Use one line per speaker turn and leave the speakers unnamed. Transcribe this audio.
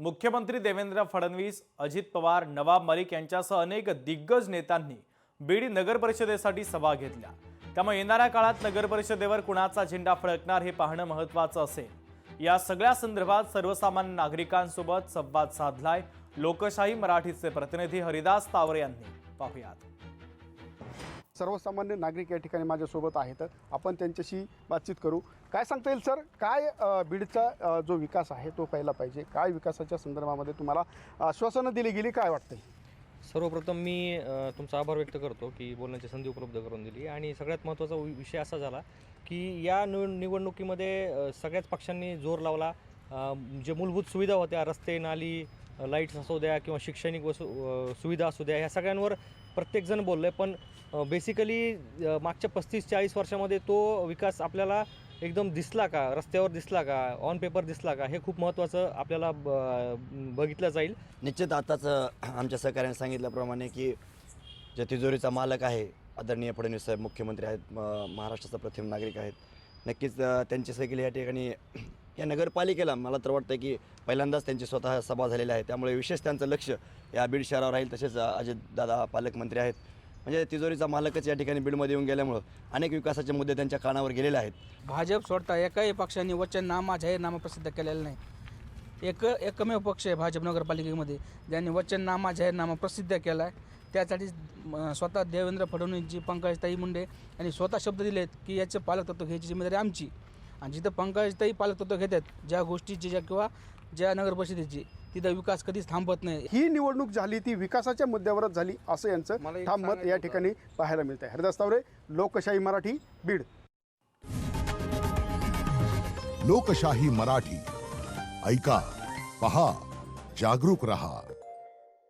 मुख्यमंत्री देवेंद्र फडणवीस, अजित पवार, नवाब मलिक यांच्यासह अनेक दिग्गज नेत्यांनी बीड नगर परिषदेसाठी सभा घेतल्या। त्यामुळे येणाऱ्या काळात नगर परिषदेवर कुणाचा झेंडा फडकणार हे पाहणं महत्त्वाचं असेल। या सगळ्या संदर्भात सर्वसामान्य नागरिकांसोबत संवाद साधलाय लोकशाही मराठीचे प्रतिनिधी हरिदास तावरे यांनी। पाहूयात।
सर्वसामान्य नागरिक या ठिकाणी माझ्यासोबत आहेत, आपण त्यांच्याशी बातचीत करू। काय सांगता येईल सर, काय बीडचा जो विकास आहे तो पहिला पाहिजे, काय विकासाच्या संदर्भामध्ये तुम्हाला आश्वासनं दिली गेली, काय वाटतंय?
सर्वप्रथम मी तुमचा आभार व्यक्त करतो की बोलण्याची संधी उपलब्ध करून दिली। आणि सगळ्यात महत्त्वाचा विषय असा झाला की या निवडणुकीमध्ये सगळ्याच पक्षांनी जोर लावला। जे मूलभूत सुविधा होत्या, रस्ते, नाली, लाईट्स असू द्या किंवा शैक्षणिक सुविधा असू द्या, ह्या सगळ्यांवर प्रत्येकजण बोलले। पण बेसिकली मागच्या 35-40 वर्षामध्ये तो विकास आपल्याला एकदम दिसला का, रस्त्यावर दिसला का, ऑन पेपर दिसला का, हे खूप महत्त्वाचं आपल्याला बघितलं जाईल।
निश्चित आताच आमच्या सहकार्याने सांगितल्याप्रमाणे की जे तिजोरीचा मालक आहे आदरणीय फडणवीस साहेब मुख्यमंत्री आहेत, महाराष्ट्राचा प्रथम नागरिक आहेत, नक्कीच त्यांची सगळी या ठिकाणी या नगरपालिकेला मला तर वाटतं की पहिल्यांदाच त्यांची स्वतः सभा झालेली आहे। त्यामुळे विशेष त्यांचं लक्ष या बीड शहरावर राहील। तसेच अजितदादा पालकमंत्री आहेत, म्हणजे तिजोरीचा मालकच या ठिकाणी बीडमध्ये येऊन गेल्यामुळं अनेक विकासाचे मुद्दे त्यांच्या कानावर गेलेले आहेत।
भाजप सोडता एकाही पक्षाने वचननामा जाहीरनामा प्रसिद्ध केलेला नाही। एकमेव पक्ष आहे भाजप नगरपालिकेमध्ये ज्यांनी वचननामा जाहीरनामा प्रसिद्ध केला आहे। त्यासाठी स्वतः देवेंद्र फडणवीसजी, पंकजताई मुंडे यांनी स्वतः शब्द दिलेत की याचं पालकत्व घ्यायची जिम्मेदारी आमची। आणि जिथं पंकजताई पालकत्व घेतात ज्या गोष्टीची किंवा ज्या नगर परिषदेची, तिथं विकास कधीच थांबत नाही।
ही निवडणूक झाली ती विकासाच्या मुद्द्यावरच झाली असं यांचं ठाम मत या ठिकाणी पाहायला मिळतं। हरिदास तावरे, लोकशाही मराठी, बीड।
लोकशाही मराठी, ऐका, पहा, जागरूक रहा।